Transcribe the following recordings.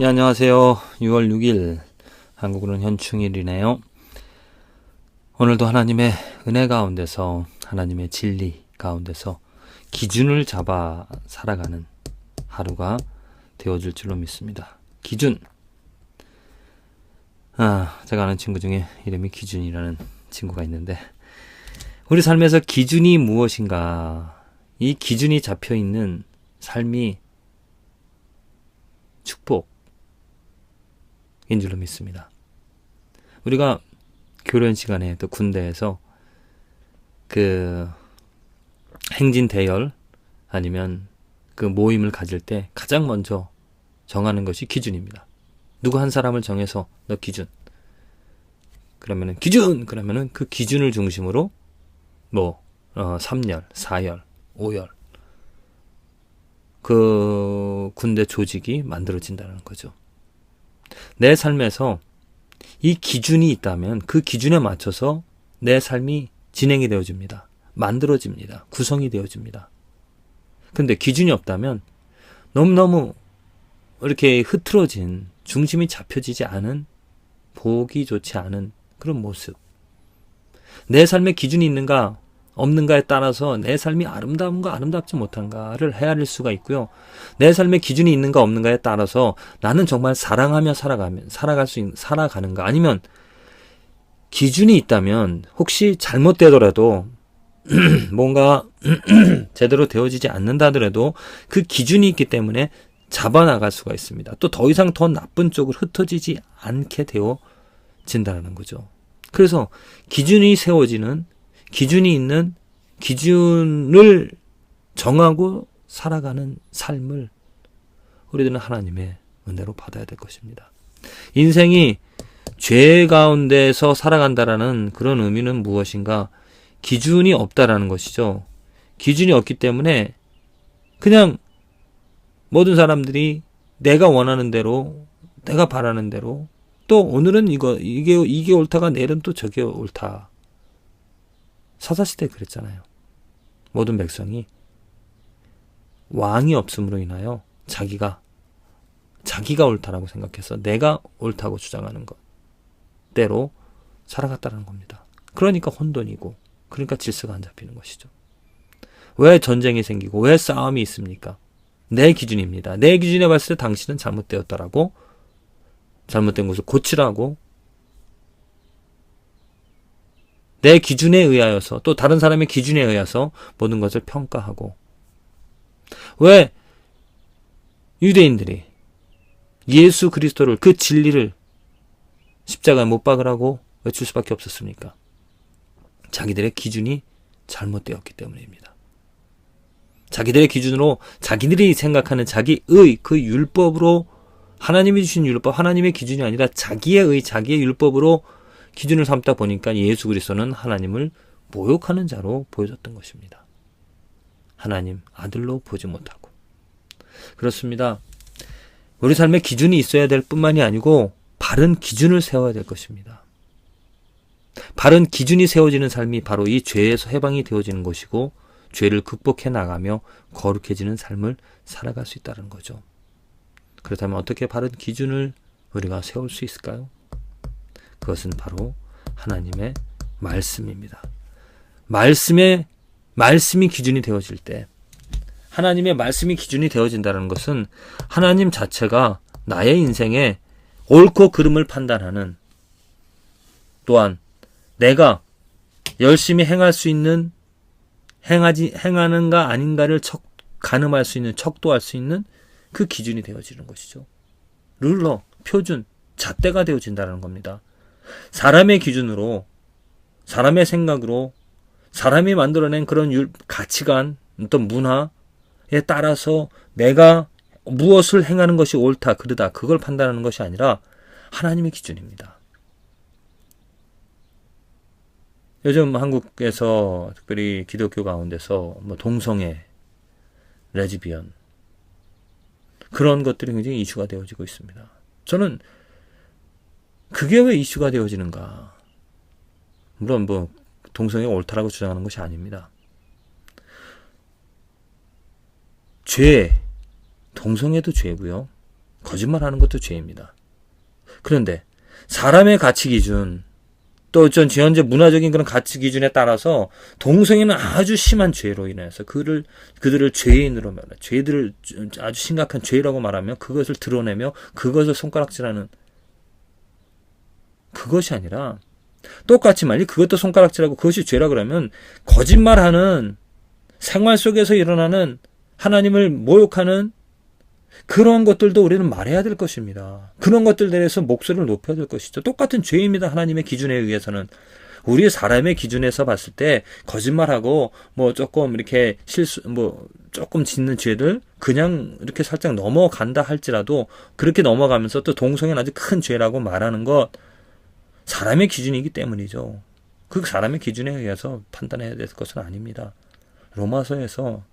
네, 안녕하세요. 6월 6일 한국으로는 현충일이네요. 오늘도 하나님의 은혜 가운데서, 하나님의 진리 가운데서 기준을 잡아 살아가는 하루가 되어줄 줄로 믿습니다. 기준. 제가 아는 친구 중에 이름이 기준이라는 친구가 있는데, 우리 삶에서 기준이 무엇인가, 이 기준이 잡혀있는 삶이 축복인 줄로 믿습니다. 우리가 교련 시간에 또 군대에서 그 행진 대열 아니면 그 모임을 가질 때 가장 먼저 정하는 것이 기준입니다. 누구 한 사람을 정해서 너 기준. 그러면은 기준! 그러면은 그 기준을 중심으로 3열, 4열, 5열 그 군대 조직이 만들어진다는 거죠. 내 삶에서 이 기준이 있다면 그 기준에 맞춰서 내 삶이 진행이 되어집니다. 만들어집니다. 구성이 되어집니다. 근데 기준이 없다면 너무너무 이렇게 흐트러진, 중심이 잡혀지지 않은, 보기 좋지 않은 그런 모습. 내 삶에 기준이 있는가 없는가에 따라서 내 삶이 아름다운가 아름답지 못한가를 헤아릴 수가 있고요. 내 삶에 기준이 있는가 없는가에 따라서 나는 정말 사랑하며 살아가는가, 아니면 기준이 있다면 혹시 잘못되더라도 뭔가 제대로 되어지지 않는다 하더라도 그 기준이 있기 때문에 잡아나갈 수가 있습니다. 또 더 이상 더 나쁜 쪽으로 흩어지지 않게 되어진다는 거죠. 그래서 기준이 세워지는, 기준이 있는, 기준을 정하고 살아가는 삶을 우리들은 하나님의 은혜로 받아야 될 것입니다. 인생이 죄 가운데서 살아간다라는 그런 의미는 무엇인가? 기준이 없다라는 것이죠. 기준이 없기 때문에 그냥 모든 사람들이 내가 원하는 대로, 내가 바라는 대로, 또 오늘은 이게 옳다가 내일은 또 저게 옳다. 사사시대 그랬잖아요. 모든 백성이 왕이 없음으로 인하여 자기가 옳다라고 생각해서 내가 옳다고 주장하는 것 대로 살아갔다는 겁니다. 그러니까 혼돈이고, 그러니까 질서가 안 잡히는 것이죠. 왜 전쟁이 생기고 왜 싸움이 있습니까? 내 기준입니다. 내 기준에 봤을 때 당신은 잘못되었다라고, 잘못된 것을 고치라고, 내 기준에 의하여서, 또 다른 사람의 기준에 의해서 모든 것을 평가하고. 왜 유대인들이 예수 그리스도를, 그 진리를 십자가에 못 박으라고 외칠 수밖에 없었습니까? 자기들의 기준이 잘못되었기 때문입니다. 자기들의 기준으로, 자기들이 생각하는 자기의 그 율법으로, 하나님이 주신 율법, 하나님의 기준이 아니라 자기의 율법으로 기준을 삼다 보니까 예수 그리스도는 하나님을 모욕하는 자로 보여졌던 것입니다. 하나님 아들로 보지 못하고. 그렇습니다. 우리 삶에 기준이 있어야 될 뿐만이 아니고 바른 기준을 세워야 될 것입니다. 바른 기준이 세워지는 삶이 바로 이 죄에서 해방이 되어지는 것이고, 죄를 극복해 나가며 거룩해지는 삶을 살아갈 수 있다는 거죠. 그렇다면 어떻게 바른 기준을 우리가 세울 수 있을까요? 그것은 바로 하나님의 말씀입니다. 말씀이 기준이 되어질 때, 하나님의 말씀이 기준이 되어진다는 것은 하나님 자체가 나의 인생에 옳고 그름을 판단하는, 또한 내가 열심히 행할 수 있는, 행하는가 아닌가를 가늠할 수 있는, 척도할 수 있는 그 기준이 되어지는 것이죠. 룰러, 표준, 잣대가 되어진다는 겁니다. 사람의 기준으로, 사람의 생각으로, 사람이 만들어낸 그런 가치관, 어떤 문화에 따라서 내가 무엇을 행하는 것이 옳다, 그르다, 그걸 판단하는 것이 아니라 하나님의 기준입니다. 요즘 한국에서 특별히 기독교 가운데서 동성애, 레즈비언, 그런 것들이 굉장히 이슈가 되어지고 있습니다. 저는 그게 왜 이슈가 되어지는가? 물론 동성애가 옳다라고 주장하는 것이 아닙니다. 죄, 동성애도 죄고요. 거짓말하는 것도 죄입니다. 그런데 사람의 가치 기준, 또 전 현재 문화적인 그런 가치 기준에 따라서 동성애는 아주 심한 죄로 인해서 그들을 죄인으로 말해, 죄들을 아주 심각한 죄라고 말하며 그것을 드러내며 그것을 손가락질하는, 그것이 아니라 똑같이 말이 그것도 손가락질하고 그것이 죄라 그러면 거짓말하는 생활 속에서 일어나는 하나님을 모욕하는 그런 것들도 우리는 말해야 될 것입니다. 그런 것들에 대해서 목소리를 높여야 될 것이죠. 똑같은 죄입니다. 하나님의 기준에 의해서는. 우리 사람의 기준에서 봤을 때 거짓말하고 뭐 조금 이렇게 조금 짓는 죄들 그냥 이렇게 살짝 넘어간다 할지라도 그렇게 넘어가면서 또 동성애는 아주 큰 죄라고 말하는 것, 사람의 기준이기 때문이죠. 그 사람의 기준에 의해서 판단해야 될 것은 아닙니다. 로마서에서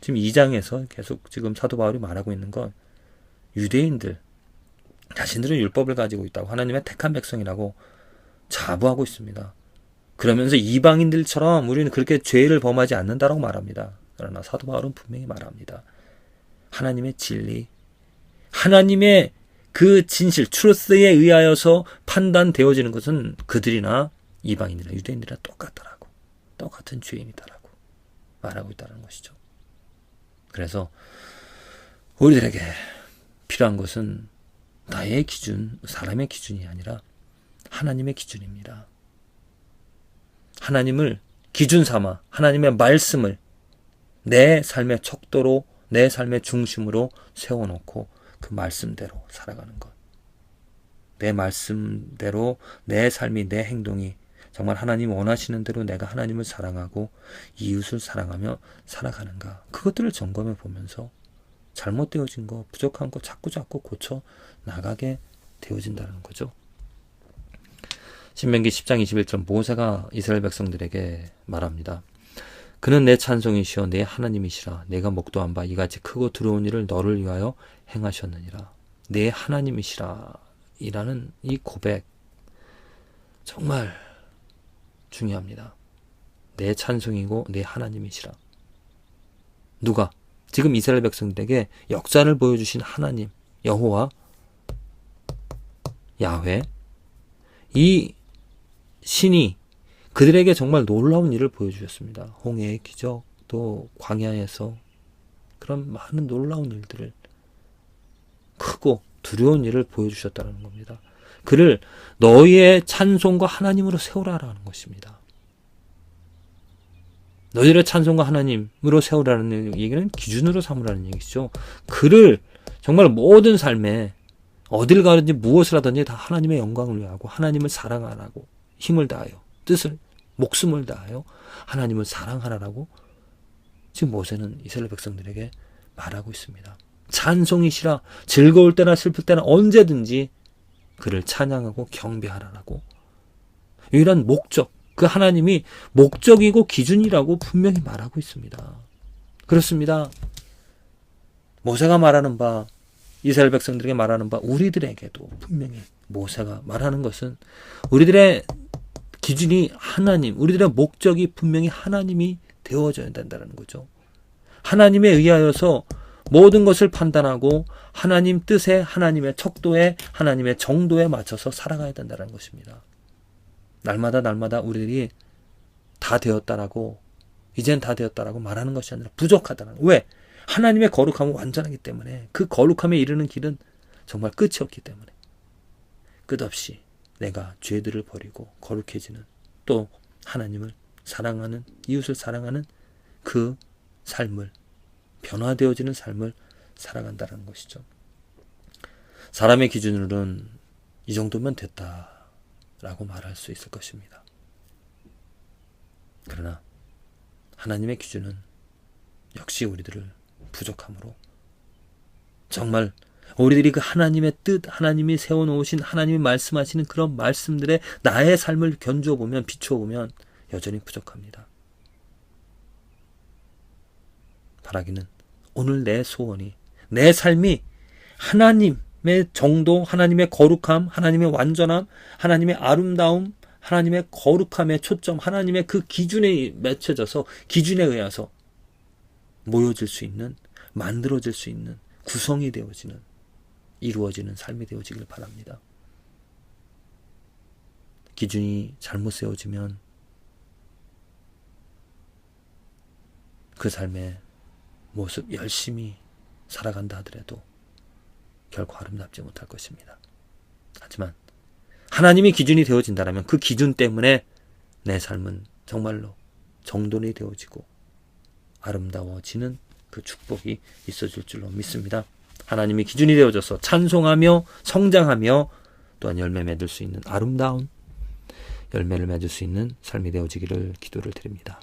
지금 2장에서 계속 지금 사도 바울이 말하고 있는 건 유대인들 자신들은 율법을 가지고 있다고, 하나님의 택한 백성이라고 자부하고 있습니다. 그러면서 이방인들처럼 우리는 그렇게 죄를 범하지 않는다라고 말합니다. 그러나 사도 바울은 분명히 말합니다. 하나님의 진리, 하나님의 그 진실, 트루스에 의하여서 판단되어지는 것은 그들이나 이방인이나 유대인들이나 똑같다라고, 똑같은 죄인이다라고 말하고 있다는 것이죠. 그래서 우리들에게 필요한 것은 나의 기준, 사람의 기준이 아니라 하나님의 기준입니다. 하나님을 기준 삼아 하나님의 말씀을 내 삶의 척도로, 내 삶의 중심으로 세워놓고 그 말씀대로 살아가는 것. 내 말씀대로 내 삶이, 내 행동이 정말 하나님 원하시는 대로 내가 하나님을 사랑하고 이웃을 사랑하며 살아가는가. 그것들을 점검해 보면서 잘못되어진 거, 부족한 거 자꾸 고쳐 나가게 되어진다는 거죠. 신명기 10장 21절 모세가 이스라엘 백성들에게 말합니다. 그는 내 찬송이시여 내 하나님이시라. 내가 목도한 바 이같이 크고 두려운 일을 너를 위하여 행하셨느니라. 내 하나님이시라 이라는 이 고백 정말 중요합니다. 내 찬송이고 내 하나님이시라. 누가? 지금 이스라엘 백성들에게 역사를 보여주신 하나님 여호와 야훼, 이 신이 그들에게 정말 놀라운 일을 보여주셨습니다. 홍해의 기적, 또 광야에서 그런 많은 놀라운 일들을, 크고 두려운 일을 보여주셨다는 겁니다. 그를 너희의 찬송과 하나님으로 세우라라는 것입니다. 너희들의 찬송과 하나님으로 세우라는 얘기는 기준으로 삼으라는 얘기죠. 그를 정말 모든 삶에 어딜 가든지 무엇을 하든지 다 하나님의 영광을 위하고 하나님을 사랑하라고 힘을 다하여 뜻을 목숨을 다하여 하나님을 사랑하라라고 지금 모세는 이스라엘 백성들에게 말하고 있습니다. 찬송이시라. 즐거울 때나 슬플 때나 언제든지 그를 찬양하고 경배하라라고. 유일한 목적, 그 하나님이 목적이고 기준이라고 분명히 말하고 있습니다. 그렇습니다. 모세가 말하는 바, 이스라엘 백성들에게 말하는 바, 우리들에게도 분명히 모세가 말하는 것은 우리들의 기준이 하나님, 우리들의 목적이 분명히 하나님이 되어져야 된다는 거죠. 하나님에 의하여서 모든 것을 판단하고 하나님 뜻에, 하나님의 척도에, 하나님의 정도에 맞춰서 살아가야 된다는 것입니다. 날마다 우리들이 다 되었다라고, 이젠 다 되었다라고 말하는 것이 아니라 부족하다는. 왜? 하나님의 거룩함은 완전하기 때문에, 그 거룩함에 이르는 길은 정말 끝이 없기 때문에 끝없이 내가 죄들을 버리고 거룩해지는, 또 하나님을 사랑하는, 이웃을 사랑하는 그 삶을, 변화되어지는 삶을 살아간다는 것이죠. 사람의 기준으로는 이 정도면 됐다라고 말할 수 있을 것입니다. 그러나 하나님의 기준은 역시 우리들을 부족함으로, 정말 우리들이 그 하나님의 뜻, 하나님이 세워놓으신, 하나님이 말씀하시는 그런 말씀들에 나의 삶을 견주어보면, 비추어보면 여전히 부족합니다. 바라기는 오늘 내 소원이, 내 삶이 하나님의 정도, 하나님의 거룩함, 하나님의 완전함, 하나님의 아름다움, 하나님의 거룩함에 초점, 하나님의 그 기준에 맺혀져서, 기준에 의해서 모여질 수 있는, 만들어질 수 있는, 구성이 되어지는 이루어지는 삶이 되어지길 바랍니다. 기준이 잘못 세워지면 그 삶의 모습 열심히 살아간다 하더라도 결코 아름답지 못할 것입니다. 하지만 하나님이 기준이 되어진다면 그 기준 때문에 내 삶은 정말로 정돈이 되어지고 아름다워지는 그 축복이 있어질 줄로 믿습니다. 하나님이 기준이 되어져서 찬송하며 성장하며 또한 열매 맺을 수 있는 아름다운 열매를 맺을 수 있는 삶이 되어지기를 기도를 드립니다.